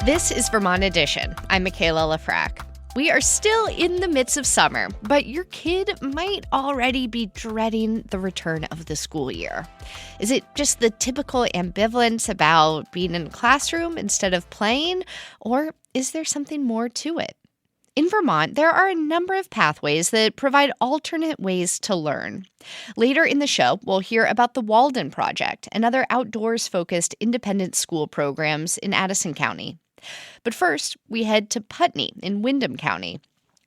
This is Vermont Edition. I'm Michaela Lafrac. We are still in the midst of summer, but your kid might already be dreading the return of the school year. Is it just the typical ambivalence about being in a classroom instead of playing, or is there something more to it? In Vermont, there are a number of pathways that provide alternate ways to learn. Later in the show, we'll hear about the Walden Project and other outdoors-focused independent school programs in Addison County. But first, we head to Putney in Windham County.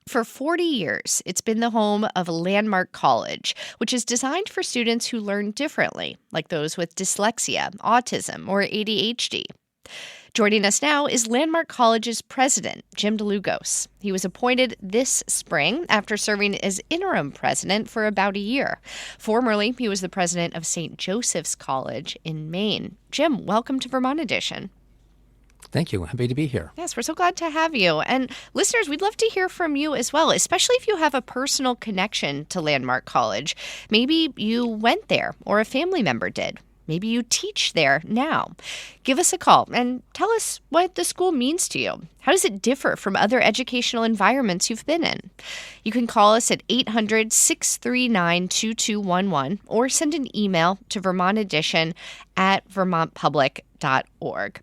For 40 years, it's been the home of Landmark College, which is designed for students who learn differently, like those with dyslexia, autism, or ADHD. Joining us now is Landmark College's president, Jim DeLugos. He was appointed this spring after serving as interim president for about a year. Formerly, he was the president of St. Joseph's College in Maine. Jim, welcome to Vermont Edition. Thank you. Happy to be here. Yes, we're so glad to have you. And listeners, we'd love to hear from you as well, especially if you have a personal connection to Landmark College. Maybe you went there or a family member did. Maybe you teach there now. Give us a call and tell us what the school means to you. How does it differ from other educational environments you've been in? You can call us at 800-639-2211 or send an email to vermontedition@vermontpublic.org.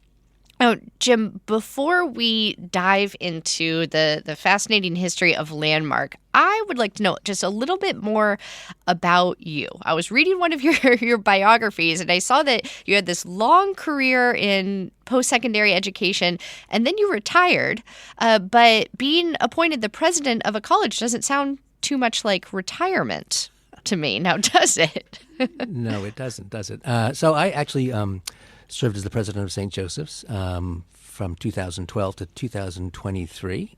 Oh, Jim, before we dive into the fascinating history of Landmark, I would like to know just a little bit more about you. I was reading one of your biographies, and I saw that you had this long career in post-secondary education, and then you retired. But being appointed the president of a college doesn't sound too much like retirement to me. Now, does it? No, it doesn't, does it? So I actually served as the president of St. Joseph's from 2012 to 2023,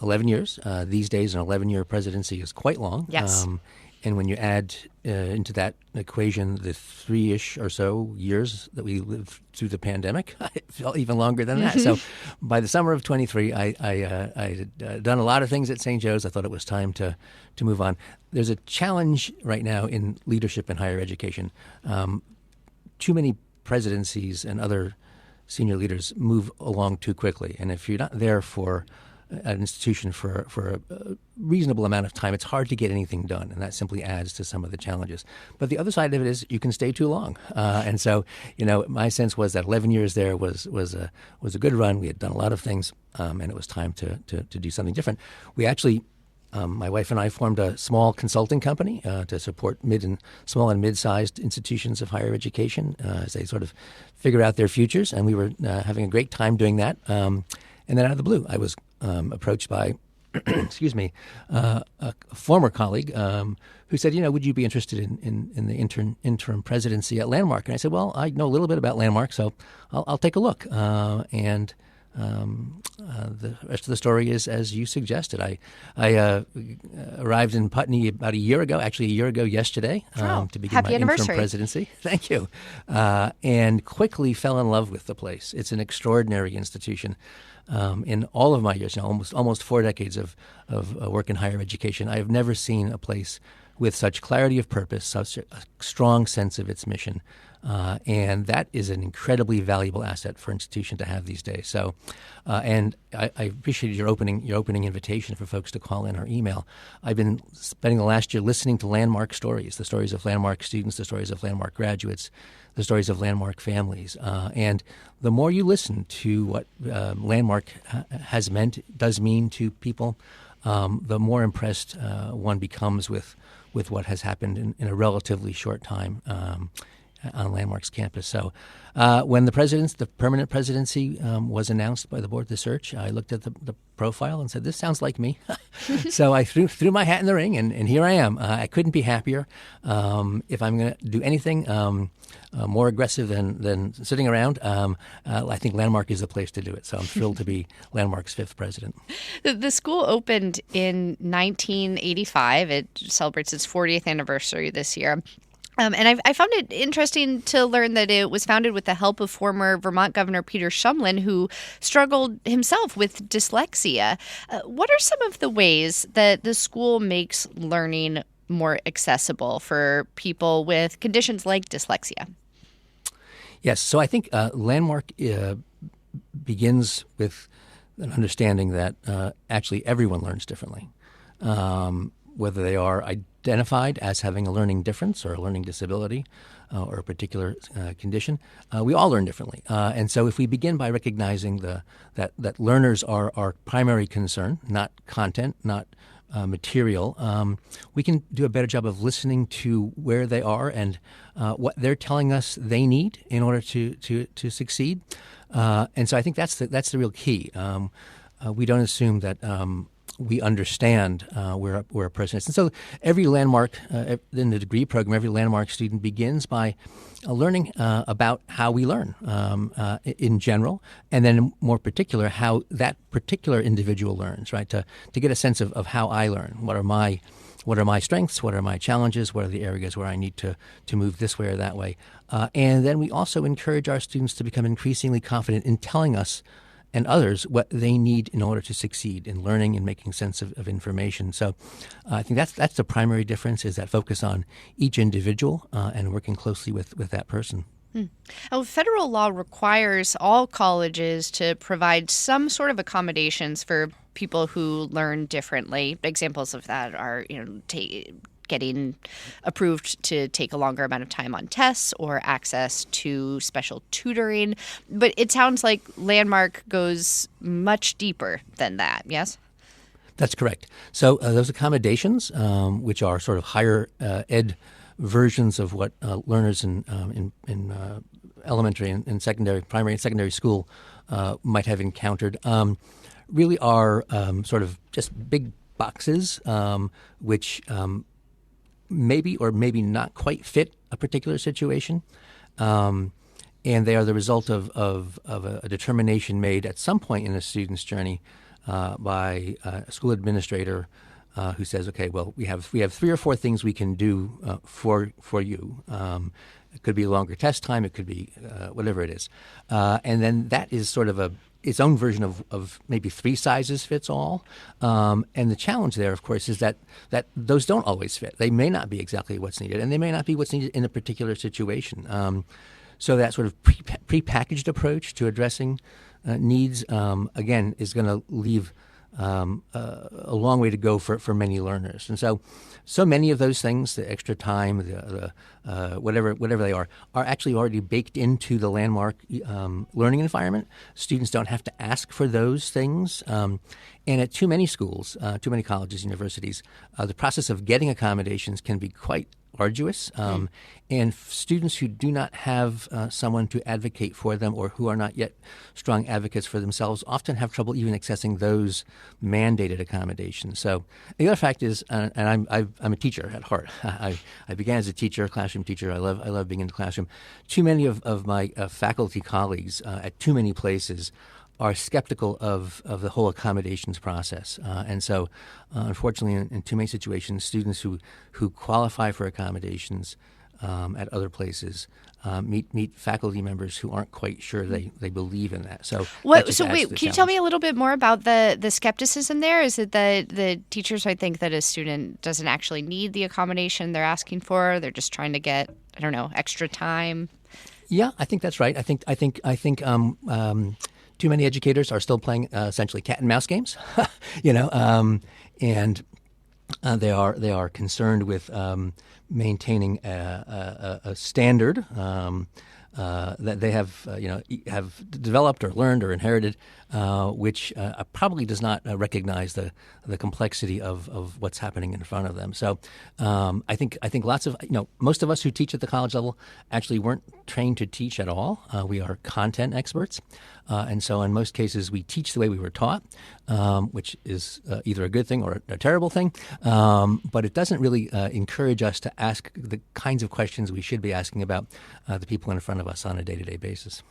11 years. These days, an 11-year presidency is quite long. Yes. And when you add into that equation the 3-ish or so years that we lived through the pandemic, it felt even longer than that. So by the summer of 23, I had done a lot of things at St. Joe's. I thought it was time to move on. There's a challenge right now in leadership in higher education. Too many presidencies and other senior leaders move along too quickly. And if you're not there for an institution for a reasonable amount of time, it's hard to get anything done. And that simply adds to some of the challenges. But the other side of it is you can stay too long. And so, my sense was that 11 years there was a good run. We had done a lot of things, and it was time to do something different. We actually my wife and I formed a small consulting company to support small and mid-sized institutions of higher education as they sort of figure out their futures. And we were having a great time doing that. And then out of the blue, I was approached by, a former colleague who said, would you be interested in the interim presidency at Landmark? And I said, well, I know a little bit about Landmark, so I'll take a look. And the rest of the story is as you suggested. I arrived in Putney about a year ago yesterday, to begin my interim presidency. Thank you. And quickly fell in love with the place. It's an extraordinary institution. In all of my years, almost 4 decades of work in higher education, I have never seen a place with such clarity of purpose, such a strong sense of its mission. And that is an incredibly valuable asset for an institution to have these days. So, and I appreciated your opening invitation for folks to call in or email. I've been spending the last year listening to Landmark stories, the stories of Landmark students, the stories of Landmark graduates, the stories of Landmark families. And the more you listen to what Landmark does mean to people, the more impressed one becomes with what has happened in a relatively short time on Landmark's campus. So when the permanent presidency was announced by the board of the search, I looked at the profile and said, this sounds like me. So I threw my hat in the ring, and here I am. I couldn't be happier. If I'm going to do anything more aggressive than sitting around, I think Landmark is the place to do it. So I'm thrilled to be Landmark's 5th president. The school opened in 1985. It celebrates its 40th anniversary this year. And I found it interesting to learn that it was founded with the help of former Vermont Governor Peter Shumlin, who struggled himself with dyslexia. What are some of the ways that the school makes learning more accessible for people with conditions like dyslexia? Yes. So I think Landmark begins with an understanding that actually everyone learns differently, whether they are identified as having a learning difference or a learning disability or a particular condition. We all learn differently. And so if we begin by recognizing that learners are our primary concern, not content, not material, we can do a better job of listening to where they are and what they're telling us they need in order to succeed. And so I think that's the real key. We don't assume that we understand where a person is. And so every landmark in the degree program, every landmark student begins by learning about how we learn in general, and then in more particular, how that particular individual learns, right? To get a sense of how I learn. What are my strengths? What are my challenges? What are the areas where I need to move this way or that way? And then we also encourage our students to become increasingly confident in telling us and others what they need in order to succeed in learning and making sense of information. So I think that's the primary difference, is that focus on each individual and working closely with that person. Now, federal law requires all colleges to provide some sort of accommodations for people who learn differently. Examples of that are, getting approved to take a longer amount of time on tests or access to special tutoring. But it sounds like Landmark goes much deeper than that, yes? That's correct. So those accommodations, which are sort of higher ed versions of what learners in elementary and secondary, primary and secondary school might have encountered, really are sort of just big boxes which maybe or maybe not quite fit a particular situation. And they are the result of a determination made at some point in a student's journey by a school administrator who says, okay, well, we have 3 or 4 things we can do for you. It could be a longer test time. It could be whatever it is. And then that is sort of its own version of maybe 3 sizes fits all. And the challenge there, of course, is that those don't always fit. They may not be exactly what's needed, and they may not be what's needed in a particular situation. So that sort of prepackaged approach to addressing needs, again, is going to leave a long way to go for many learners. And so many of those things, the extra time, the whatever they are actually already baked into the Landmark learning environment. Students don't have to ask for those things. And at too many schools, too many colleges, universities, the process of getting accommodations can be quite arduous, and students who do not have someone to advocate for them or who are not yet strong advocates for themselves often have trouble even accessing those mandated accommodations. So the other fact is, and I'm a teacher at heart. I began as a teacher, classroom teacher. I love being in the classroom. Too many of my faculty colleagues at too many places are skeptical of the whole accommodations process. And so, unfortunately, in too many situations, students who qualify for accommodations at other places meet faculty members who aren't quite sure they believe in that. So, wait, can you tell me a little bit more about the skepticism there? Is it that the teachers might think that a student doesn't actually need the accommodation they're asking for? They're just trying to get, extra time? Yeah, I think that's right. I think too many educators are still playing essentially cat and mouse games, and they are concerned with maintaining a standard that they have developed or learned or inherited, which probably does not recognize the complexity of what's happening in front of them. So I think lots of most of us who teach at the college level actually weren't trained to teach at all. We are content experts, and so in most cases we teach the way we were taught, which is either a good thing or a terrible thing. But it doesn't really encourage us to ask the kinds of questions we should be asking about the people in front of us on a day-to-day basis.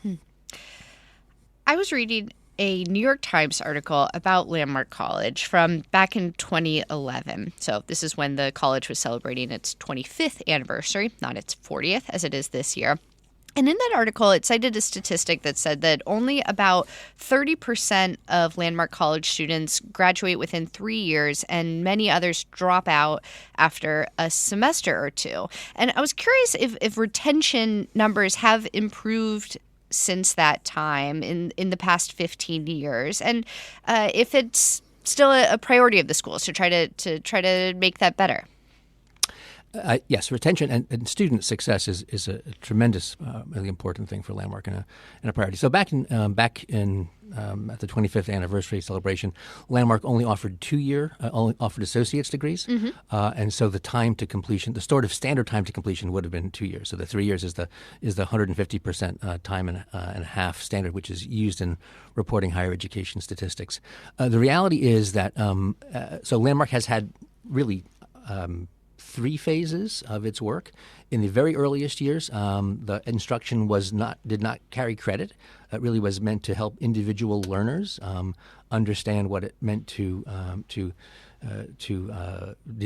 I was reading a New York Times article about Landmark College from back in 2011. So this is when the college was celebrating its 25th anniversary, not its 40th as it is this year. And in that article, it cited a statistic that said that only about 30% of Landmark College students graduate within 3 years, and many others drop out after a semester or two. And I was curious if retention numbers have improved since that time in the past 15 years? And if it's still a priority of the schools to try to make that better? Yes, retention and student success is a tremendous, really important thing for Landmark and a priority. So back in at the 25th anniversary celebration, Landmark only offered only offered associate's degrees, and so the time to completion, the sort of standard time to completion, would have been 2 years. So the 3 years is the 150% time and a half standard, which is used in reporting higher education statistics. The reality is that so Landmark has had really 3 phases of its work. In the very earliest years, the instruction did not carry credit. It really was meant to help individual learners understand what it meant to deal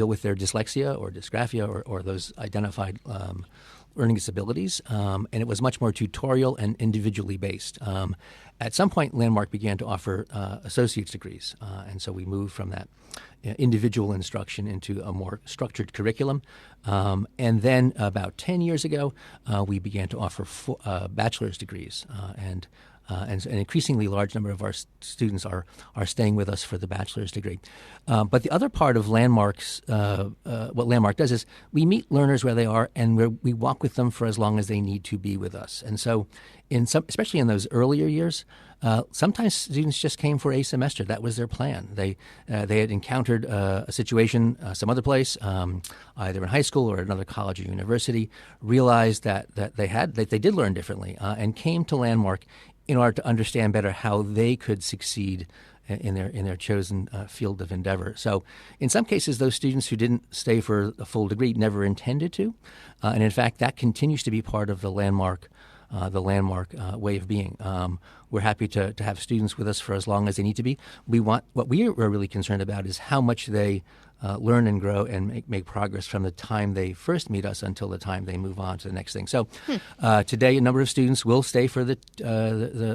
with their dyslexia or dysgraphia or those identified learning disabilities, and it was much more tutorial and individually based. At some point, Landmark began to offer associate's degrees, and so we moved from that individual instruction into a more structured curriculum. And then about 10 years ago, we began to offer bachelor's degrees, and an increasingly large number of our students are staying with us for the bachelor's degree. But the other part of Landmark's, what Landmark does is we meet learners where they are, and we walk with them for as long as they need to be with us. And so, especially in those earlier years, sometimes students just came for a semester. That was their plan. They had encountered a situation some other place, either in high school or another college or university, realized that they did learn differently, and came to Landmark in order to understand better how they could succeed in their chosen field of endeavor. So in some cases, those students who didn't stay for a full degree never intended to. And in fact, that continues to be part of the Landmark way of being. We're happy to have students with us for as long as they need to be. What we are really concerned about is how much they learn and grow and make progress from the time they first meet us until the time they move on to the next thing. So today, a number of students will stay for the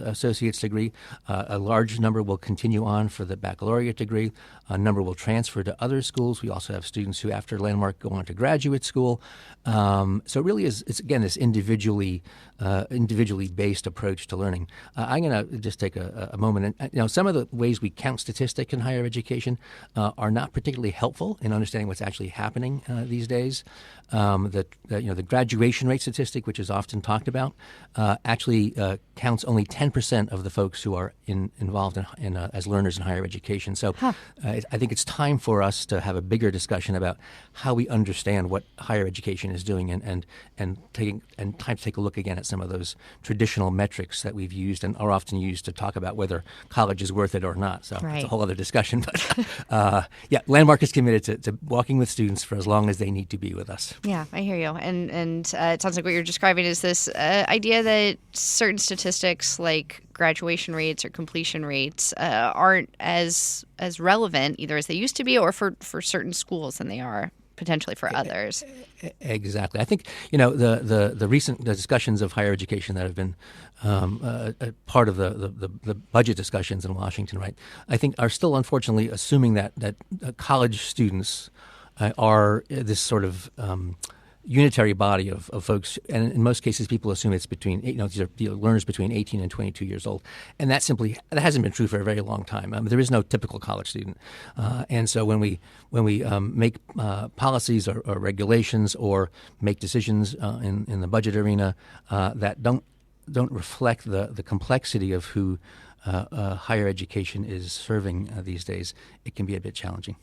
associate's degree. A large number will continue on for the baccalaureate degree. A number will transfer to other schools. We also have students who, after Landmark, go on to graduate school. So it really is, it's again, this individually based approach to learning. I'm going to just take a moment. And, some of the ways we count statistics in higher education are not particularly helpful in understanding what's actually happening these days. The graduation rate statistic, which is often talked about, actually counts only 10% of the folks who are involved in as learners in higher education. So I think it's time for us to have a bigger discussion about how we understand what higher education is doing, and time to take a look again at some of those traditional metrics that we've used and are often used to talk about whether college is worth it or not. So That's a whole other discussion. But Landmark is committed to walking with students for as long as they need to be with us. Yeah, I hear you. And it sounds like what you're describing is this idea that certain statistics like graduation rates or completion rates aren't as relevant either as they used to be or for certain schools than they are potentially for others. Exactly. I think, the recent discussions of higher education that have been a part of the budget discussions in Washington, right, I think are still unfortunately assuming that college students are this sort of unitary body of folks, and in most cases, people assume it's between these are learners between 18 and 22 years old, and that hasn't been true for a very long time. There is no typical college student, and so when we make policies or regulations or make decisions in the budget arena that don't reflect the complexity of who higher education is serving these days, it can be a bit challenging.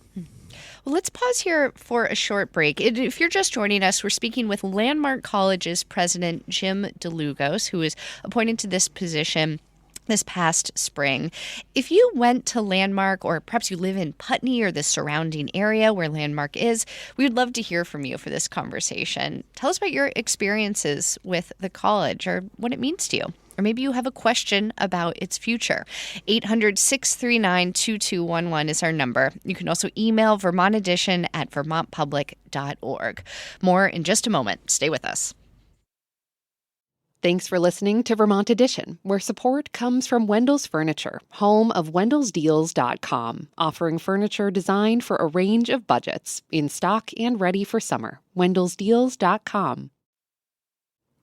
Well, let's pause here for a short break. If you're just joining us, we're speaking with Landmark College's president, Jim DeLugos, who was appointed to this position this past spring. If you went to Landmark, or perhaps you live in Putney or the surrounding area where Landmark is, we would love to hear from you for this conversation. Tell us about your experiences with the college or what it means to you. Or maybe you have a question about its future. 800-639-2211 is our number. You can also email vermontedition@vermontpublic.org. More in just a moment. Stay with us. Thanks for listening to Vermont Edition, where support comes from Wendell's Furniture, home of wendellsdeals.com, offering furniture designed for a range of budgets, in stock and ready for summer. wendellsdeals.com.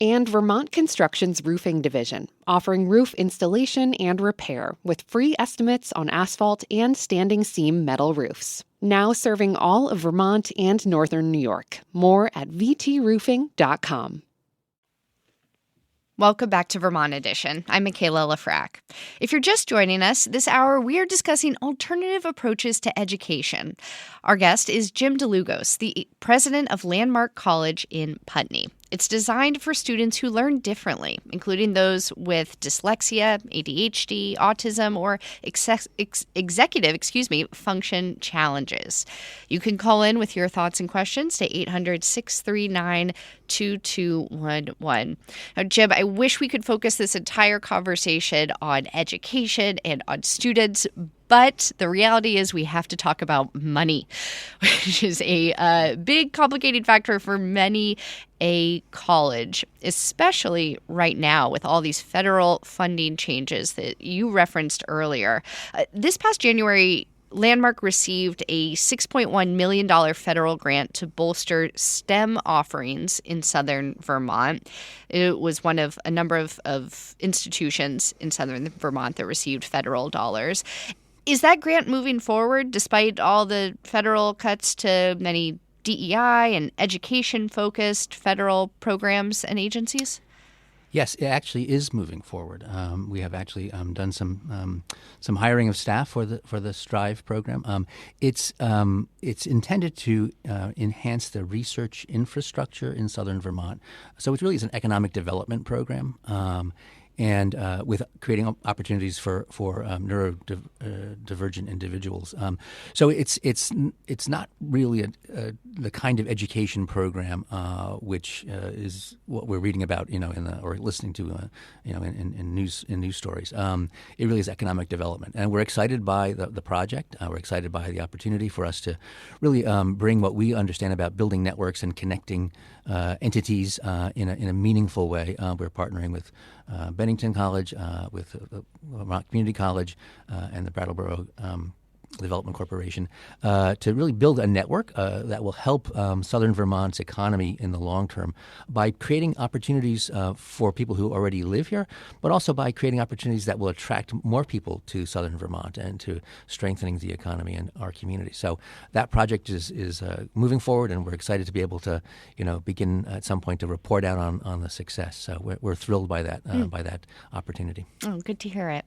And Vermont Construction's roofing division, offering roof installation and repair with free estimates on asphalt and standing seam metal roofs. Now serving all of Vermont and northern New York. More at vtroofing.com. Welcome back to Vermont Edition. I'm Michaela Lafrac. If you're just joining us, this hour we are discussing alternative approaches to education. Our guest is Jim DeLugos, the president of Landmark College in Putney. It's designed for students who learn differently, including those with dyslexia, ADHD, autism, or executive function challenges. You can call in with your thoughts and questions to 800-639-2211. Now, Jim, I wish we could focus this entire conversation on education and on students, but the reality is we have to talk about money, which is a big, complicated factor for many a college, especially right now with all these federal funding changes that you referenced earlier. This past January, Landmark received a $6.1 million federal grant to bolster STEM offerings in southern Vermont. It was one of a number of institutions in southern Vermont that received federal dollars. Is that grant moving forward despite all the federal cuts to many DEI and education-focused federal programs and agencies? Yes, it actually is moving forward. We have actually done some hiring of staff for the Strive program. It's intended to enhance the research infrastructure in southern Vermont. So it really is an economic development program. And with creating opportunities for neurodivergent individuals. So it's not really the kind of education program which is what we're reading about, or listening to, in news stories. It really is economic development, and we're excited by the project. We're excited by the opportunity for us to really bring what we understand about building networks and connecting entities in a meaningful way. We're partnering with Bennington College, with Vermont Community College, and the Brattleboro Development Corporation to really build a network that will help southern Vermont's economy in the long term by creating opportunities for people who already live here, but also by creating opportunities that will attract more people to southern Vermont and to strengthening the economy in our community. So that project is moving forward, and we're excited to be able to begin at some point to report out on the success. So we're thrilled by that opportunity. Oh, good to hear it.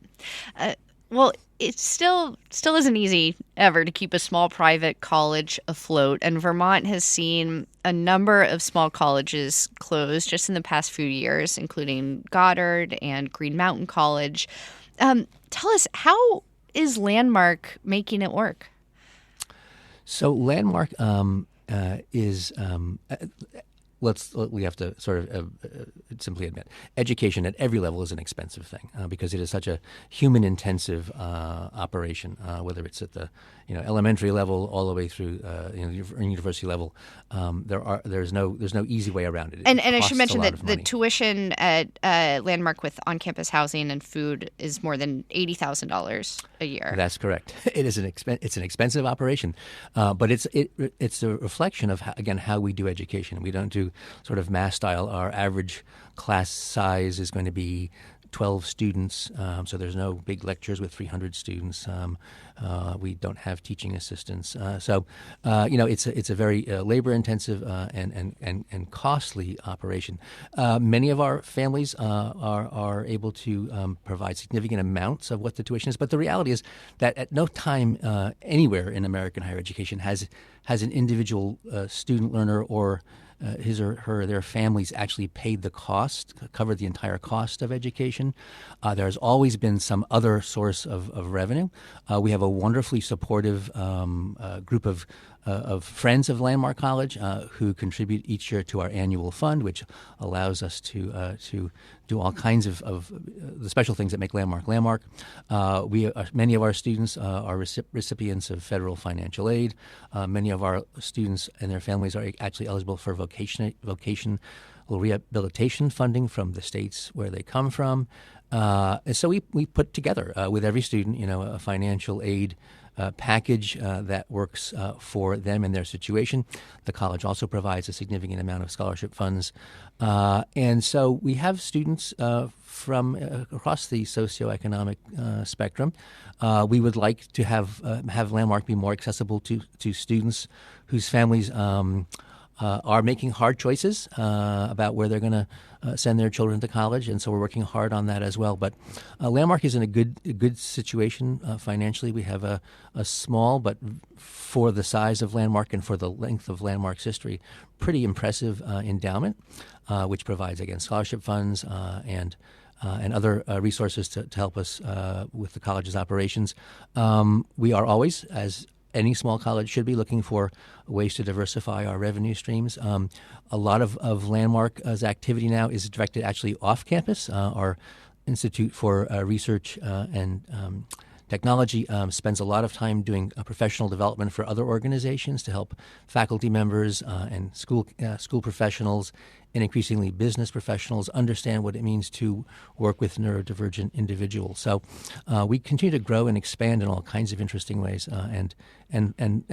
Well, it still isn't easy ever to keep a small private college afloat, and Vermont has seen a number of small colleges close just in the past few years, including Goddard and Green Mountain College. Tell us, how is Landmark making it work? So Landmark is we have to sort of simply admit, education at every level is an expensive thing because it is such a human-intensive operation, whether it's at the elementary level all the way through university level. There's no easy way around it. And I should mention that the tuition at Landmark with on-campus housing and food is more than $80,000 a year. That's correct. It is it's an expensive operation, but it's a reflection of how we do education. We don't do sort of mass style. Our average class size is going to be 12 students, so there's no big lectures with 300 students. We don't have teaching assistants, so it's a very labor-intensive and costly operation. Many of our families are able to provide significant amounts of what the tuition is, but the reality is that at no time anywhere in American higher education has an individual student learner or his or her, their families actually paid the cost, covered the entire cost of education. There's always been some other source of revenue. We have a wonderfully supportive group of friends of Landmark College who contribute each year to our annual fund, which allows us to do all kinds of the special things that make Landmark Landmark. Many of our students are recipients of federal financial aid. Many of our students and their families are actually eligible for vocational rehabilitation funding from the states where they come from. So we put together with every student, a financial aid package that works for them and their situation. The college also provides a significant amount of scholarship funds. And so we have students from across the socioeconomic spectrum. We would like to have Landmark be more accessible to students whose families are making hard choices about where they're going to send their children to college, and so we're working hard on that as well. But Landmark is in a good situation financially. We have a small, but for the size of Landmark and for the length of Landmark's history, pretty impressive endowment, which provides, again, scholarship funds and other resources to help us with the college's operations. We are always, as any small college should be, looking for ways to diversify our revenue streams. A lot of Landmark's activity now is directed actually off campus. Our Institute for Research and Technology spends a lot of time doing professional development for other organizations to help faculty members and school professionals and increasingly business professionals understand what it means to work with neurodivergent individuals. So we continue to grow and expand in all kinds of interesting ways, and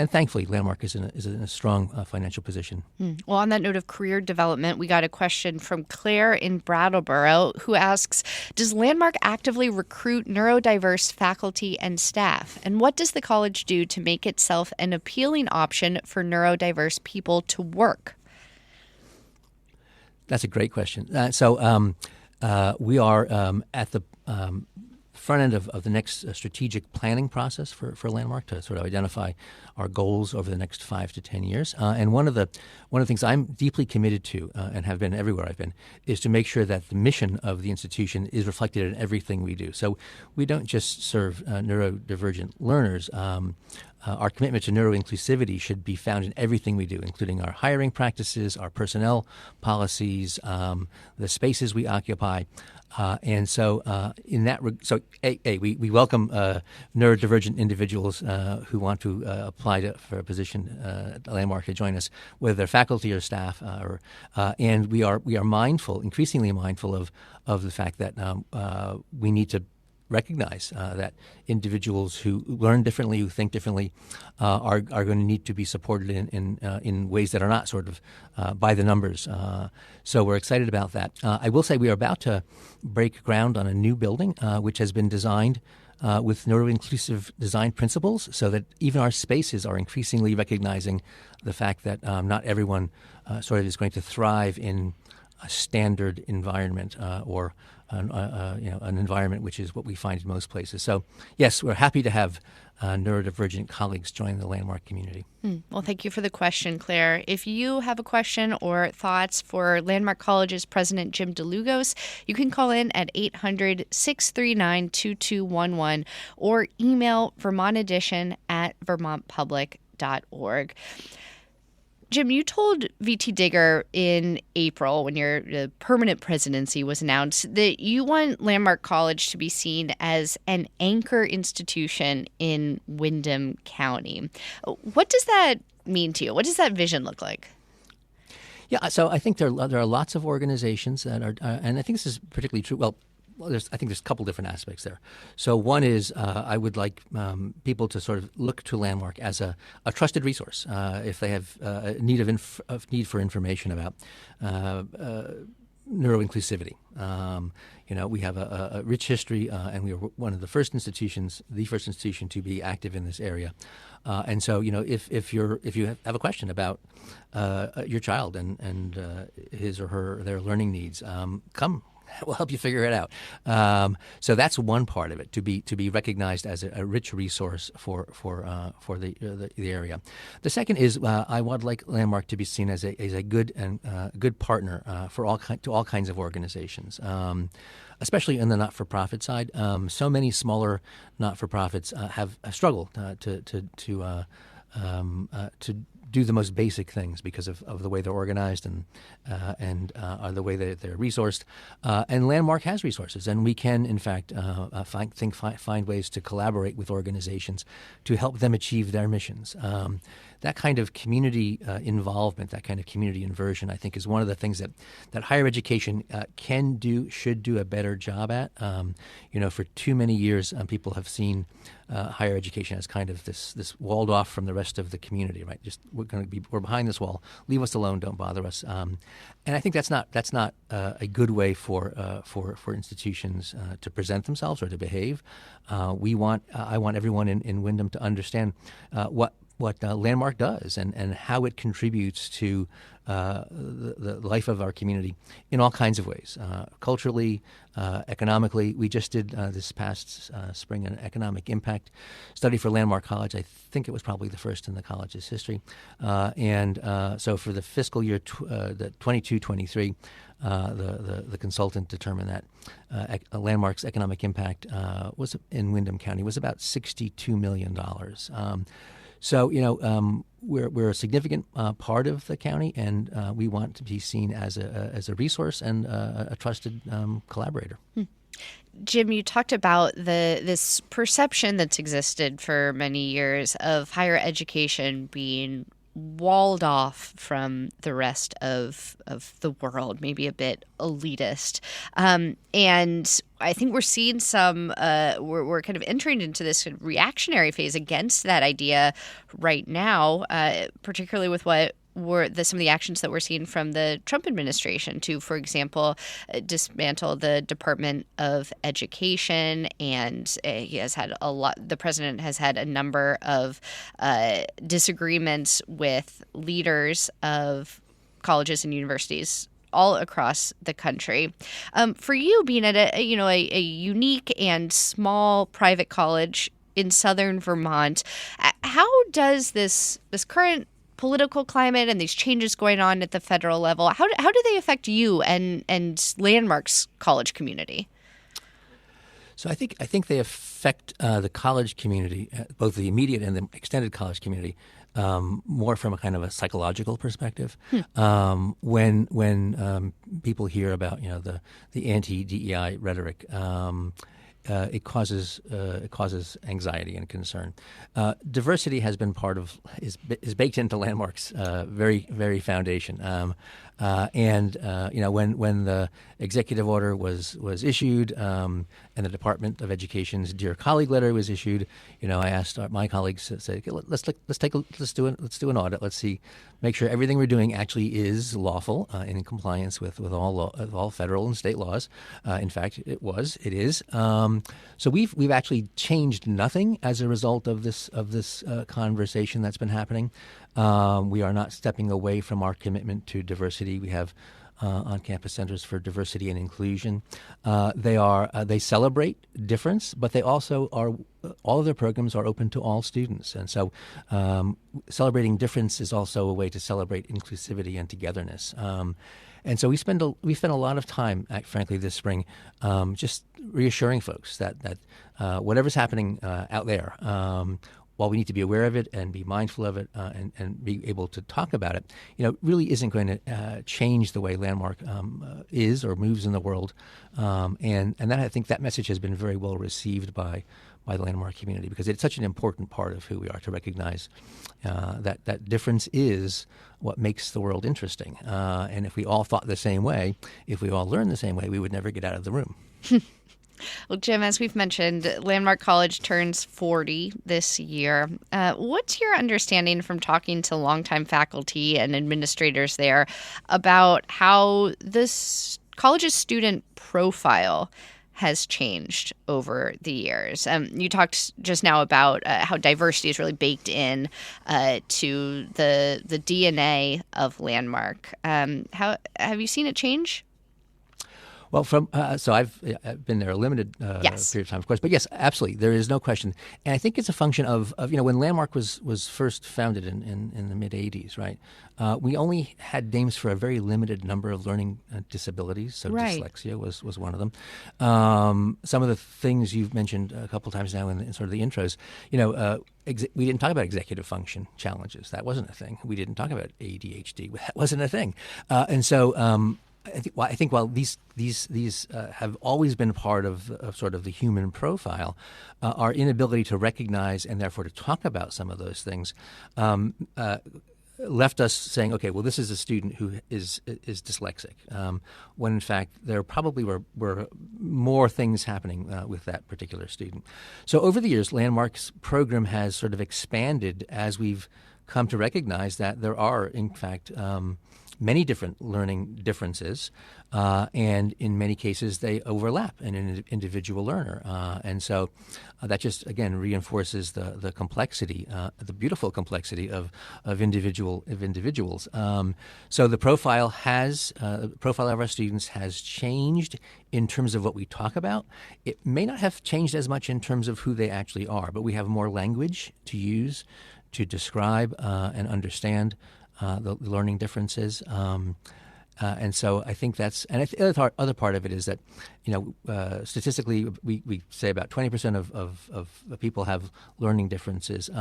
thankfully Landmark is in a strong financial position. Well, on that note of career development, we got a question from Claire in Brattleboro who asks, does Landmark actively recruit neurodiverse faculty and staff? And what does the college do to make itself an appealing option for neurodiverse people to work? That's a great question. So we are at the front end of the next strategic planning process for Landmark to sort of identify our goals over the next 5 to 10 years. And one of the things I'm deeply committed to and have been everywhere I've been is to make sure that the mission of the institution is reflected in everything we do. So we don't just serve neurodivergent learners. Our commitment to neuroinclusivity should be found in everything we do, including our hiring practices, our personnel policies, the spaces we occupy. And so in that we welcome neurodivergent individuals who want to apply for a position at Landmark to join us, whether they're faculty or staff. And we are increasingly mindful of the fact that we need to recognize that individuals who learn differently, who think differently, are going to need to be supported in ways that are not sort of by the numbers. So we're excited about that. I will say we are about to break ground on a new building, which has been designed with neuro-inclusive design principles, so that even our spaces are increasingly recognizing the fact that not everyone sort of is going to thrive in a standard environment or an environment which is what we find in most places. So, yes, we're happy to have neurodivergent colleagues join the Landmark community. Well, thank you for the question, Claire. If you have a question or thoughts for Landmark College's President Jim DeLugos, you can call in at 800-639-2211 or email vermontedition@vermontpublic.org. Jim, you told VT Digger in April, when your permanent presidency was announced, that you want Landmark College to be seen as an anchor institution in Windham County. What does that mean to you? What does that vision look like? Yeah, so I think there are lots of organizations that are, and I think this is particularly true. Well, I think there's a couple different aspects there. So one is I would like people to sort of look to Landmark as a trusted resource if they have a need for information about neuroinclusivity. We have a rich history, and we are one of the first institution to be active in this area. And so, if you have a question about your child and his or their learning needs, come. We'll help you figure it out. So that's one part of it, to be recognized as a rich resource for the area. The second is I would like Landmark to be seen as a good partner for all kinds of organizations, especially in the not-for-profit side. So many smaller not-for-profits have struggled to do the most basic things because of the way they're organized and the way they're resourced. And Landmark has resources, and we can, in fact, find ways to collaborate with organizations to help them achieve their missions. that kind of community involvement, that kind of community inversion, I think is one of the things that higher education should do a better job at. For too many years, people have seen higher education as kind of this walled off from the rest of the community, right? Just we're behind this wall. Leave us alone. Don't bother us. And I think that's not a good way for institutions to present themselves or to behave. I want everyone in Wyndham to understand what Landmark does and how it contributes to the life of our community in all kinds of ways, culturally, economically. We just did this past spring an economic impact study for Landmark College. I think it was probably the first in the college's history. So for the fiscal year the 22-23, the consultant determined that Landmark's economic impact was in Windham County was about $62 million. So, we're a significant part of the county, and we want to be seen as a resource and a trusted collaborator. Jim, you talked about this perception that's existed for many years of higher education being walled off from the rest of the world, maybe a bit elitist. And I think we're seeing we're kind of entering into this reactionary phase against that idea right now, particularly with some of the actions that we're seeing from the Trump administration to, for example, dismantle the Department of Education. And the president has had a number of disagreements with leaders of colleges and universities all across the country. For you, being at a unique and small private college in southern Vermont, how does this current political climate and these changes going on at the federal level, how do they affect you and Landmark's college community? So I think they affect the college community, both the immediate and the extended college community, more from a kind of a psychological perspective. When people hear about the anti-DEI rhetoric, it causes anxiety and concern. Diversity has been is baked into Landmark's very, very foundation. When the executive order was issued and the Department of Education's Dear Colleague letter was issued, I asked my colleagues to say, okay, let's do an audit. Let's make sure everything we're doing actually is lawful and in compliance with all federal and state laws. In fact, it is. So we've actually changed nothing as a result of this conversation that's been happening. We are not stepping away from our commitment to diversity. We have on-campus centers for diversity and inclusion. They celebrate difference, but they also all of their programs are open to all students. And so celebrating difference is also a way to celebrate inclusivity and togetherness. And so we spent a lot of time, frankly, this spring, just reassuring folks that whatever's happening out there, while we need to be aware of it and be mindful of it and be able to talk about it, really isn't going to change the way Landmark is or moves in the world. And that, I think that message has been very well received by the Landmark community, because it's such an important part of who we are, to recognize that difference is what makes the world interesting. And if we all thought the same way, if we all learned the same way, we would never get out of the room. Well, Jim, as we've mentioned, Landmark College turns 40 this year. What's your understanding from talking to longtime faculty and administrators there about how this college's student profile has changed over the years? You talked just now about how diversity is really baked in to the DNA of Landmark. How have you seen it change? Well, so I've been there a limited period of time, of course, but yes, absolutely, there is no question, and I think it's a function of when Landmark was first founded in the mid '80s, right? We only had names for a very limited number of learning disabilities, so dyslexia was one of them. Some of the things you've mentioned a couple times now in sort of the intros, we didn't talk about executive function challenges. That wasn't a thing. We didn't talk about ADHD. That wasn't a thing. And so I think while these have always been part of sort of the human profile, our inability to recognize and therefore to talk about some of those things left us saying, okay, well, this is a student who is dyslexic, when in fact there probably were more things happening with that particular student. So over the years, Landmark's program has sort of expanded as we've come to recognize that there are, in fact, many different learning differences, and in many cases they overlap in an individual learner. And so that just, again, reinforces the complexity, the beautiful complexity of individuals. So the profile of our students has changed in terms of what we talk about. It may not have changed as much in terms of who they actually are, but we have more language to use to describe and understand the learning differences. And so I think that's, and the other part of it is that, statistically, we say about 20% of people have learning differences.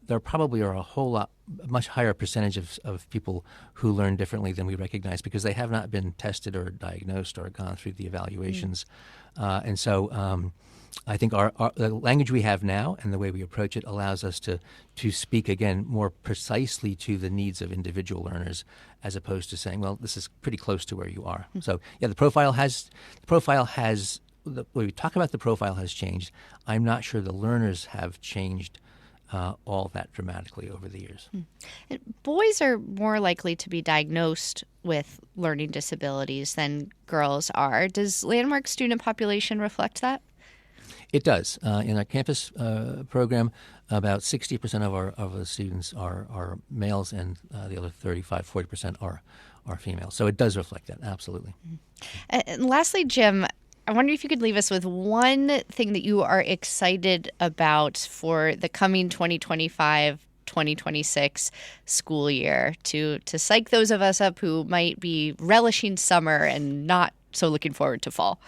There probably are much higher percentage of people who learn differently than we recognize because they have not been tested or diagnosed or gone through the evaluations. And so I think the language we have now and the way we approach it allows us to speak, again, more precisely to the needs of individual learners as opposed to saying, well, this is pretty close to where you are. So, yeah, the way we talk about the profile has changed. I'm not sure the learners have changed all that dramatically over the years. Boys are more likely to be diagnosed with learning disabilities than girls are. Does Landmark's student population reflect that? It does. In our campus program, about 60% of the students are males, and the other 40% are females. So it does reflect that, absolutely. And lastly, Jim, I wonder if you could leave us with one thing that you are excited about for the coming 2025-2026 school year to psych those of us up who might be relishing summer and not so looking forward to fall.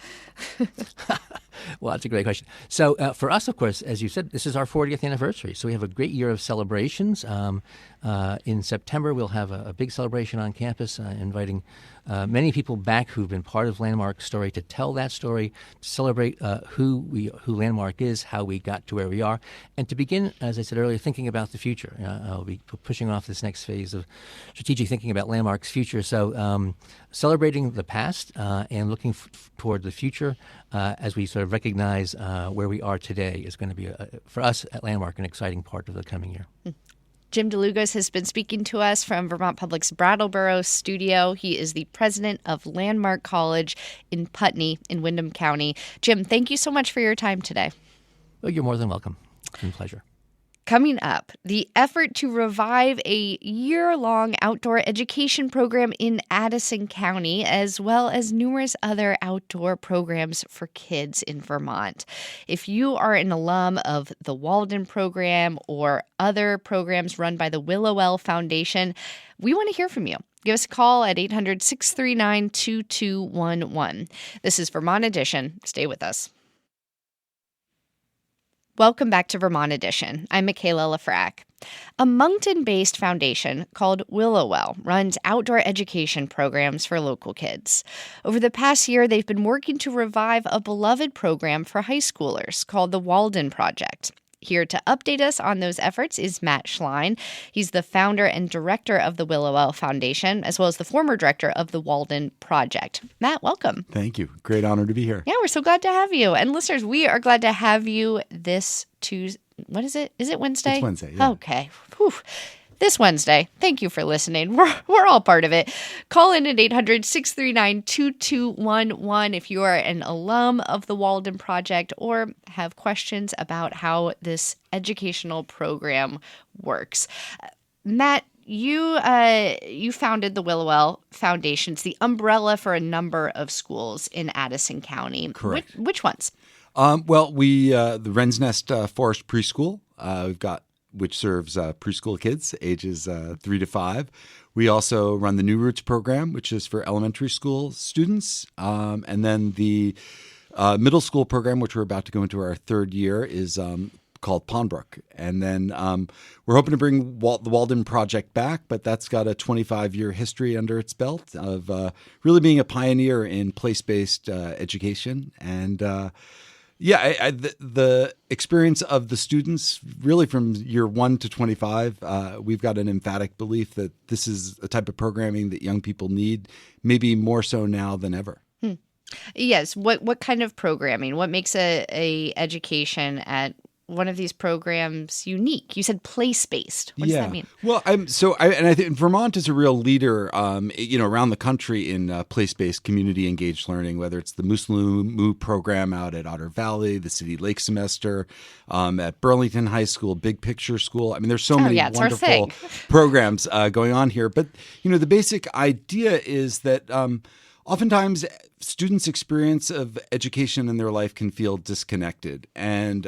Well, that's a great question. So for us, of course, as you said, this is our 40th anniversary. So we have a great year of celebrations. In September, we'll have a big celebration on campus, inviting many people back who've been part of Landmark's story to tell that story, to celebrate who Landmark is, how we got to where we are, and to begin, as I said earlier, thinking about the future. I'll be pushing off this next phase of strategic thinking about Landmark's future. So celebrating the past and looking toward the future as we sort of recognize where we are today is going to be, for us at Landmark, an exciting part of the coming year. Jim DeLugos has been speaking to us from Vermont Public's Brattleboro studio. He is the president of Landmark College in Putney in Windham County. Jim, thank you so much for your time today. Well, you're more than welcome. It's been a pleasure. Coming up, the effort to revive a year-long outdoor education program in Addison County, as well as numerous other outdoor programs for kids in Vermont. If you are an alum of the Walden program or other programs run by the Willow Foundation, we want to hear from you. Give us a call at 800-639-2211. This is Vermont Edition. Stay with us. Welcome back to Vermont Edition. I'm Michaela Lafrac. A Moncton-based foundation called Willowwell runs outdoor education programs for local kids. Over the past year, they've been working to revive a beloved program for high schoolers called the Walden Project. Here to update us on those efforts is Matt Schlein. He's the founder and director of the Willowwell Foundation, as well as the former director of the Walden Project. Matt, welcome. Thank you. Great honor to be here. Yeah, we're so glad to have you. And listeners, we are glad to have you this Tuesday. What is it? Is it Wednesday? It's Wednesday, yeah. Okay. Whew. This Wednesday. Thank you for listening. We're all part of it. Call in at 800-639-2211 if you are an alum of the Walden Project or have questions about how this educational program works. Matt, you founded the Willowwell Foundation. It's the umbrella for a number of schools in Addison County. Correct. Which ones? Well, the Wren's Nest Forest Preschool, we've got, which serves preschool kids ages 3 to 5. We also run the New Roots program, which is for elementary school students. And then the middle school program, which we're about to go into our third year, is called Pondbrook. And then we're hoping to bring the Walden Project back, but that's got a 25-year history under its belt of really being a pioneer in place-based education. And the experience of the students, really from year 1 to 25, we've got an emphatic belief that this is a type of programming that young people need, maybe more so now than ever. Yes. What kind of programming? What makes a education at one of these programs unique? You said place-based. What does that mean? Well, I think Vermont is a real leader, around the country in place-based community-engaged learning. Whether it's the Moosaloo program out at Otter Valley, the City Lake semester, at Burlington High School, Big Picture School. I mean, there's so many wonderful programs going on here. But the basic idea is that oftentimes students' experience of education in their life can feel disconnected. And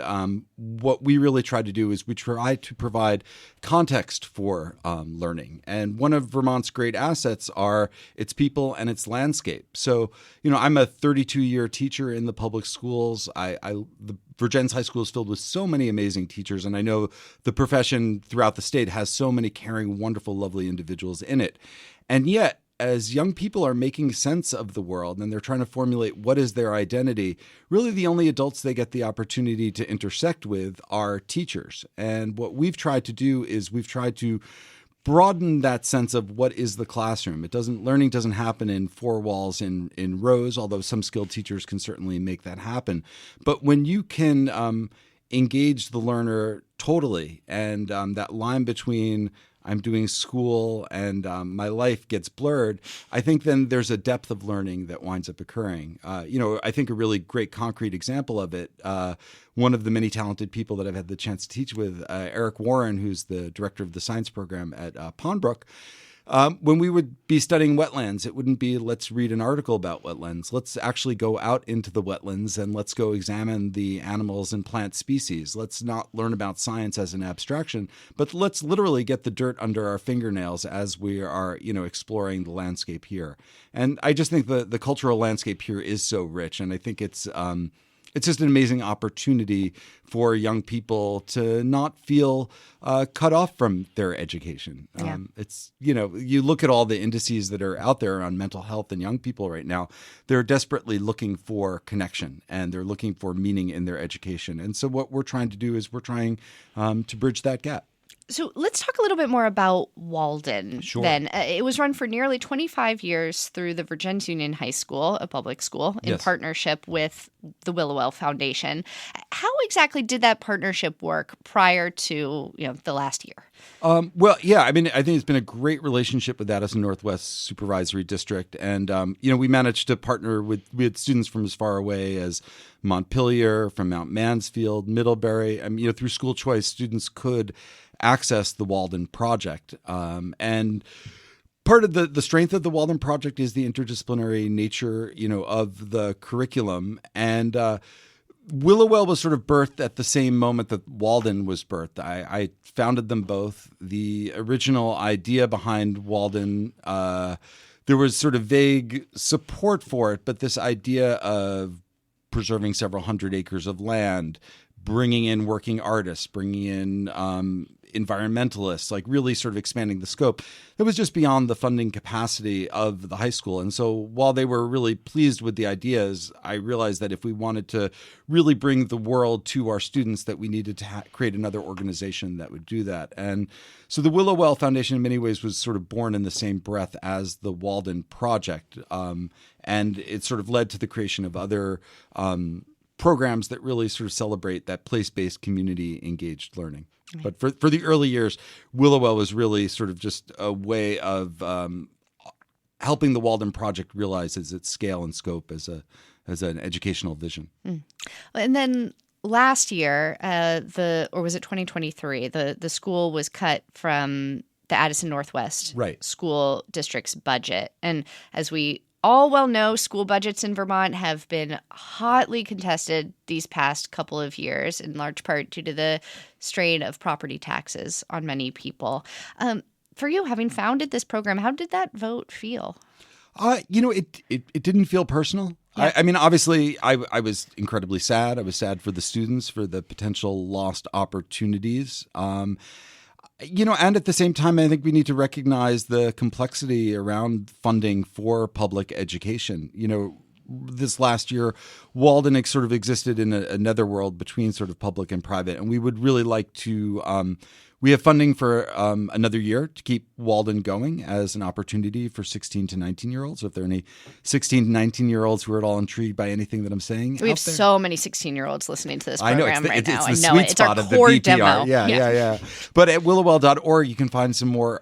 what we really try to do is we try to provide context for learning. And one of Vermont's great assets are its people and its landscape. So, I'm a 32-year teacher in the public schools. The Virgins High School is filled with so many amazing teachers. And I know the profession throughout the state has so many caring, wonderful, lovely individuals in it. And yet, as young people are making sense of the world and they're trying to formulate what is their identity, really the only adults they get the opportunity to intersect with are teachers. And what we've tried to do is we've tried to broaden that sense of what is the classroom. Learning doesn't happen in four walls in rows, although some skilled teachers can certainly make that happen. But when you can engage the learner totally, and that line between I'm doing school and my life gets blurred, I think then there's a depth of learning that winds up occurring. I think a really great concrete example of it, one of the many talented people that I've had the chance to teach with, Eric Warren, who's the director of the science program at Pondbrook. When we would be studying wetlands, it wouldn't be let's read an article about wetlands. Let's actually go out into the wetlands and let's go examine the animals and plant species. Let's not learn about science as an abstraction, but let's literally get the dirt under our fingernails as we are, exploring the landscape here. And I just think the cultural landscape here is so rich, and I think it's just an amazing opportunity for young people to not feel cut off from their education. Yeah. You look at all the indices that are out there on mental health in young people right now, they're desperately looking for connection and they're looking for meaning in their education. And so what we're trying to do is we're trying to bridge that gap. So let's talk a little bit more about Walden. Sure. Then. It was run for nearly 25 years through the Virgins Union High School, a public school, in partnership with the Willowell Foundation. How exactly did that partnership work prior to the last year? I think it's been a great relationship with Addison Northwest Supervisory District. And, we managed to partner with students from as far away as Montpelier, from Mount Mansfield, Middlebury. Through school choice, students could access the Walden Project. And part of the strength of the Walden Project is the interdisciplinary nature, of the curriculum. And Willowell was sort of birthed at the same moment that Walden was birthed. I founded them both. The original idea behind Walden, there was sort of vague support for it, but this idea of preserving several hundred acres of land, bringing in working artists, bringing in environmentalists, like really sort of expanding the scope. It was just beyond the funding capacity of the high school. And so while they were really pleased with the ideas, I realized that if we wanted to really bring the world to our students, that we needed to create another organization that would do that. And so the Willowell Foundation in many ways was sort of born in the same breath as the Walden Project. And it sort of led to the creation of other programs that really sort of celebrate that place-based community-engaged learning. But for the early years, Willowell was really sort of just a way of helping the Walden Project realize its scale and scope as an educational vision. And then last year, or was it 2023? The school was cut from the Addison Northwest School District's budget, and as we all well know, school budgets in Vermont have been hotly contested these past couple of years, in large part due to the strain of property taxes on many people. For you, having founded this program, how did that vote feel? It didn't feel personal. Yeah. I mean, obviously, I was incredibly sad. I was sad for the students, for the potential lost opportunities. And at the same time, I think we need to recognize the complexity around funding for public education. This last year, Walden sort of existed in a netherworld between sort of public and private. And we would really like to we have funding for another year to keep Walden going as an opportunity for 16 to 19-year-olds. So if there are any 16 to 19-year-olds who are at all intrigued by anything that I'm saying, we have so many 16-year-olds listening to this program right now. It's the I know sweet it. It's spot our of the core VPR. demo. Yeah. But at willowwell.org, you can find some more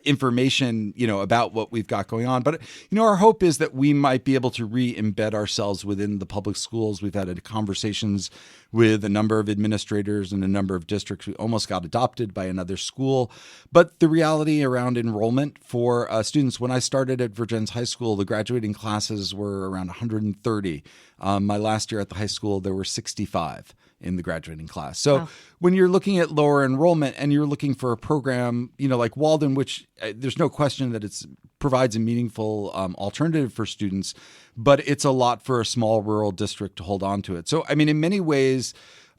information, about what we've got going on. But, our hope is that we might be able to re-embed ourselves within the public schools. We've had conversations with a number of administrators and a number of districts. We almost got adopted by another school. But the reality around enrollment for students, when I started at Virgins High School, the graduating classes were around 130. My last year at the high school, there were 65 in the graduating class. So when you're looking at lower enrollment and you're looking for a program, like Walden, which there's no question that it provides a meaningful alternative for students, but it's a lot for a small rural district to hold on to it. So, I mean, in many ways,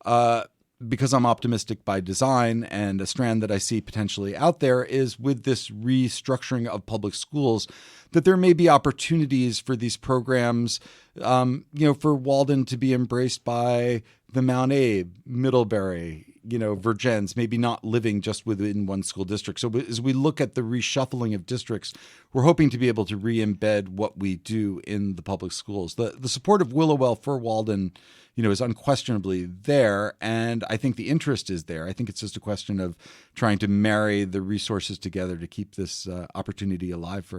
because I'm optimistic by design, and a strand that I see potentially out there is with this restructuring of public schools, that there may be opportunities for these programs, for Walden to be embraced by the Mount Abe, Middlebury, Virgins, maybe not living just within one school district. So as we look at the reshuffling of districts, we're hoping to be able to re-embed what we do in the public schools. The support of Willowwell for Walden, is unquestionably there. And I think the interest is there. I think it's just a question of trying to marry the resources together to keep this opportunity alive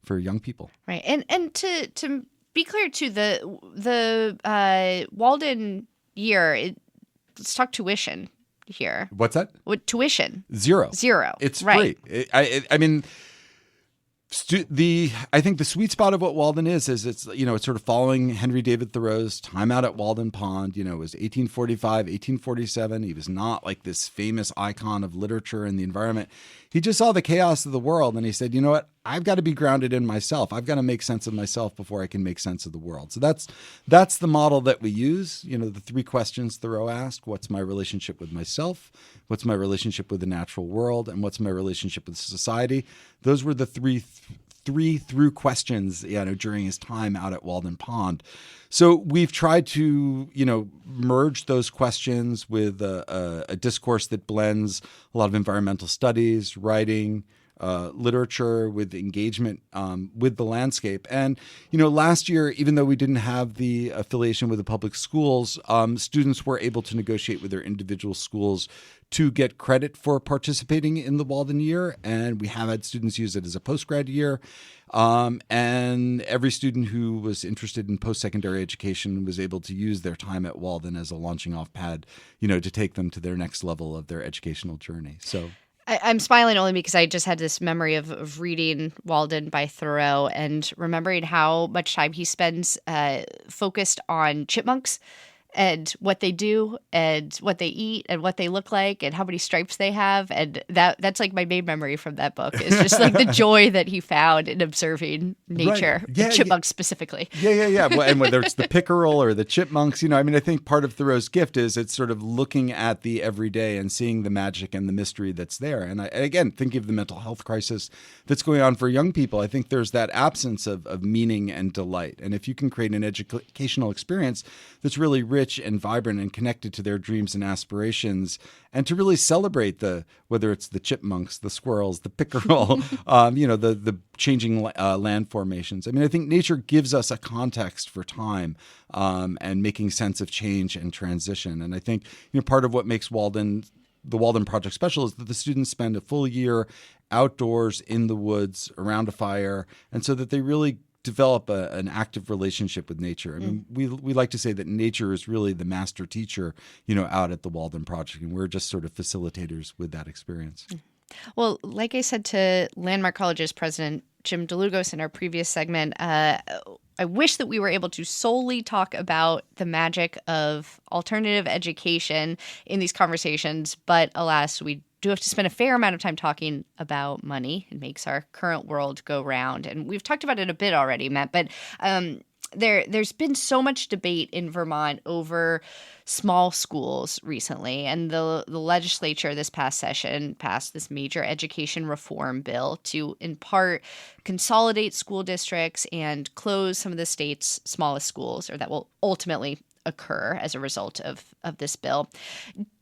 for young people. Right. And to be clear too, the Walden year, let's talk tuition here. What's that? What tuition? Zero. It's right. free. I mean, I think the sweet spot of what Walden is it's it's sort of following Henry David Thoreau's Time Out at Walden Pond. It was 1845, 1847. He was not like this famous icon of literature and the environment. He just saw the chaos of the world and he said, you know what? I've got to be grounded in myself. I've got to make sense of myself before I can make sense of the world. So that's the model that we use. The three questions Thoreau asked: what's my relationship with myself? What's my relationship with the natural world? And what's my relationship with society? Those were the three through questions, during his time out at Walden Pond. So we've tried to, merge those questions with a discourse that blends a lot of environmental studies, writing, literature, with engagement with the landscape. And, last year, even though we didn't have the affiliation with the public schools, students were able to negotiate with their individual schools to get credit for participating in the Walden year. And we have had students use it as a postgrad year. And every student who was interested in post-secondary education was able to use their time at Walden as a launching off pad, to take them to their next level of their educational journey. So I'm smiling only because I just had this memory of reading Walden by Thoreau and remembering how much time he spends focused on chipmunks and what they do and what they eat and what they look like and how many stripes they have. And that's like my main memory from that book. It's just like the joy that he found in observing nature, right. Chipmunks specifically. Yeah. Well, and whether it's the pickerel or the chipmunks, I think part of Thoreau's gift is it's sort of looking at the everyday and seeing the magic and the mystery that's there. And again, thinking of the mental health crisis that's going on for young people, I think there's that absence of meaning and delight. And if you can create an educational experience that's really rich and vibrant and connected to their dreams and aspirations, and to really celebrate whether it's the chipmunks, the squirrels, the pickerel, the changing land formations. I think nature gives us a context for time and making sense of change and transition. And I think part of what makes the Walden Project special is that the students spend a full year outdoors in the woods around a fire, and so that they really develop an active relationship with nature. We like to say that nature is really the master teacher, out at the Walden Project, and we're just sort of facilitators with that experience. Well, like I said to Landmark College's president, Jim DeLugos, in our previous segment, I wish that we were able to solely talk about the magic of alternative education in these conversations, but alas, we do have to spend a fair amount of time talking about money. It makes our current world go round. And we've talked about it a bit already, Matt, but there's been so much debate in Vermont over small schools recently, and the legislature this past session passed this major education reform bill to, in part, consolidate school districts and close some of the state's smallest schools, or that will ultimately occur as a result of this bill.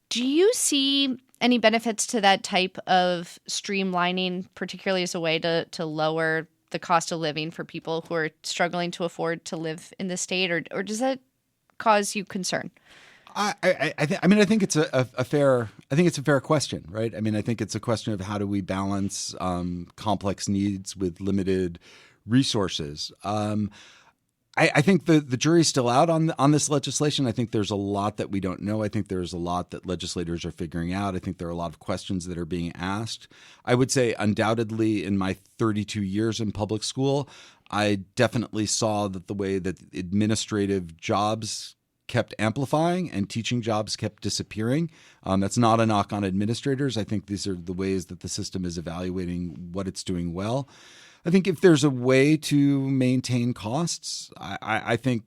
Do you see any benefits to that type of streamlining, particularly as a way to lower the cost of living for people who are struggling to afford to live in the state, or does that cause you concern? I think it's a fair question, right? I mean, I think it's a question of how do we balance complex needs with limited resources. I think the jury's still out on this legislation. I think there's a lot that we don't know. I think there's a lot that legislators are figuring out. I think there are a lot of questions that are being asked. I would say undoubtedly in my 32 years in public school, I definitely saw that the way that administrative jobs kept amplifying and teaching jobs kept disappearing. That's not a knock on administrators. I think these are the ways that the system is evaluating what it's doing well. I think if there's a way to maintain costs, I think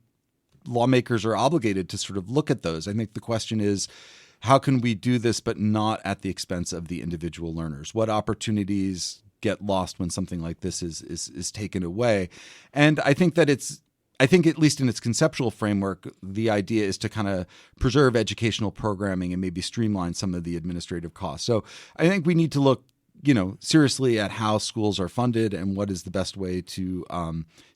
lawmakers are obligated to sort of look at those. I think the question is, how can we do this but not at the expense of the individual learners? What opportunities get lost when something like this is taken away? And I think that I think at least in its conceptual framework, the idea is to kind of preserve educational programming and maybe streamline some of the administrative costs. So I think we need to look seriously at how schools are funded and what is the best way to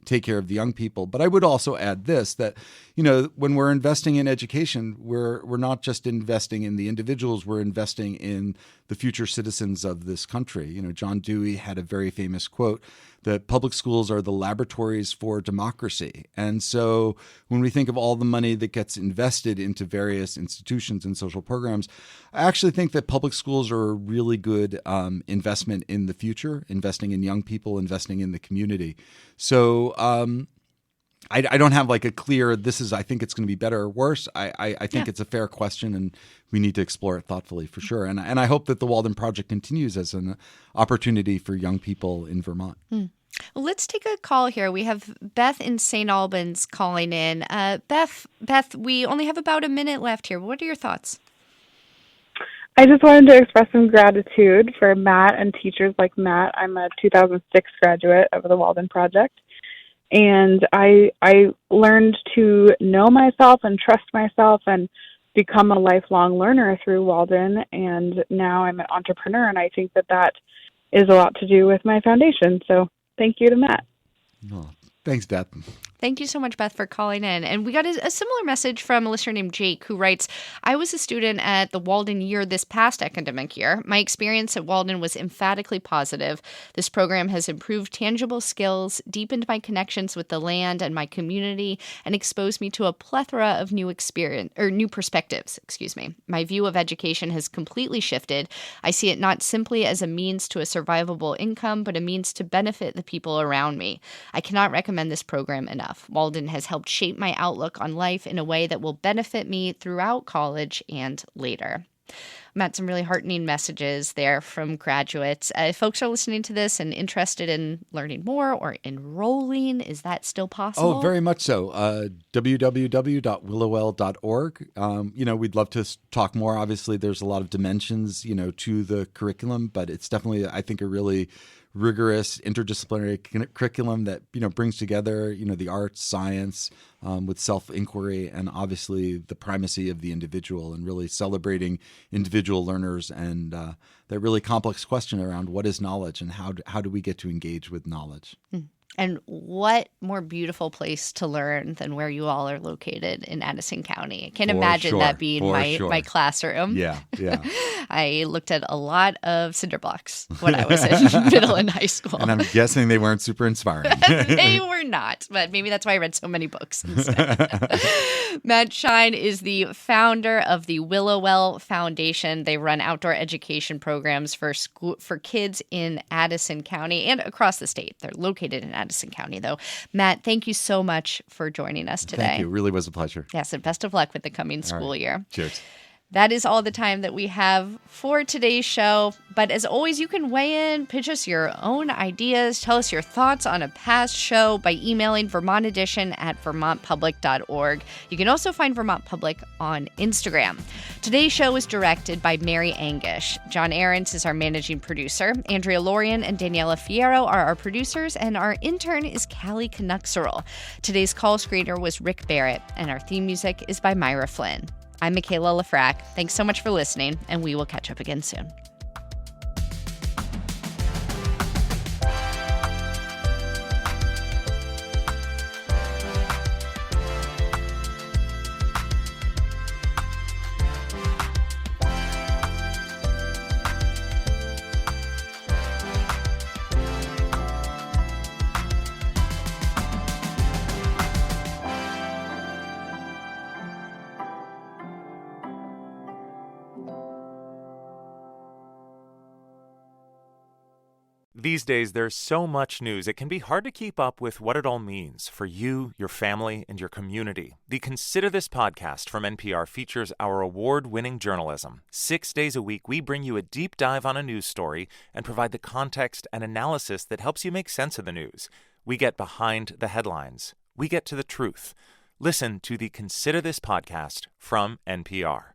take care of the young people. But I would also add this, that, when we're investing in education, we're not just investing in the individuals, we're investing in the future citizens of this country. John Dewey had a very famous quote that public schools are the laboratories for democracy. And so when we think of all the money that gets invested into various institutions and social programs, I actually think that public schools are a really good investment in the future, investing in young people, investing in the community. So I don't have like a clear, I think it's going to be better or worse. I think it's a fair question, and we need to explore it thoughtfully for sure. And I hope that the Walden Project continues as an opportunity for young people in Vermont. Well, let's take a call here. We have Beth in St. Albans calling in. Beth, we only have about a minute left here. What are your thoughts? I just wanted to express some gratitude for Matt and teachers like Matt. I'm a 2006 graduate of the Walden Project, and I learned to know myself and trust myself and become a lifelong learner through Walden, and now I'm an entrepreneur, and I think that is a lot to do with my foundation. So thank you to Matt. Oh, thanks, Beth. Thank you so much, Beth, for calling in. And we got a similar message from a listener named Jake, who writes, I was a student at the Walden year this past academic year. My experience at Walden was emphatically positive. This program has improved tangible skills, deepened my connections with the land and my community, and exposed me to a plethora of new perspectives. My view of education has completely shifted. I see it not simply as a means to a survivable income, but a means to benefit the people around me. I cannot recommend this program enough. Walden has helped shape my outlook on life in a way that will benefit me throughout college and later. Matt, some really heartening messages there from graduates. If folks are listening to this and interested in learning more or enrolling, is that still possible? Oh, very much so. www.willowell.org. We'd love to talk more. Obviously, there's a lot of dimensions, to the curriculum, but it's definitely, I think, a really rigorous interdisciplinary curriculum that brings together the arts, science, with self-inquiry, and obviously the primacy of the individual, and really celebrating individual learners and that really complex question around what is knowledge and how do we get to engage with knowledge. And what more beautiful place to learn than where you all are located in Addison County? I can't imagine that being my classroom. Yeah. I looked at a lot of cinder blocks when I was in middle and high school. And I'm guessing they weren't super inspiring. They were not, but maybe that's why I read so many books instead. Matt Shine is the founder of the Willowell Foundation. They run outdoor education programs for kids in Addison County and across the state. They're located in Addison County, though. Matt, thank you so much for joining us today. Thank you. It really was a pleasure. Yes, and best of luck with the coming school year. Cheers. That is all the time that we have for today's show. But as always, you can weigh in, pitch us your own ideas, tell us your thoughts on a past show by emailing vermontedition@vermontpublic.org. You can also find Vermont Public on Instagram. Today's show was directed by Mary Angish. John Ahrens is our managing producer. Andrea Lorian and Daniela Fierro are our producers, and our intern is Callie Canuxerl. Today's call screener was Rick Barrett, and our theme music is by Myra Flynn. I'm Michaela Lafrac. Thanks so much for listening, and we will catch up again soon. These days, there's so much news, it can be hard to keep up with what it all means for you, your family, and your community. The Consider This podcast from NPR features our award-winning journalism. 6 days a week, we bring you a deep dive on a news story and provide the context and analysis that helps you make sense of the news. We get behind the headlines. We get to the truth. Listen to the Consider This podcast from NPR.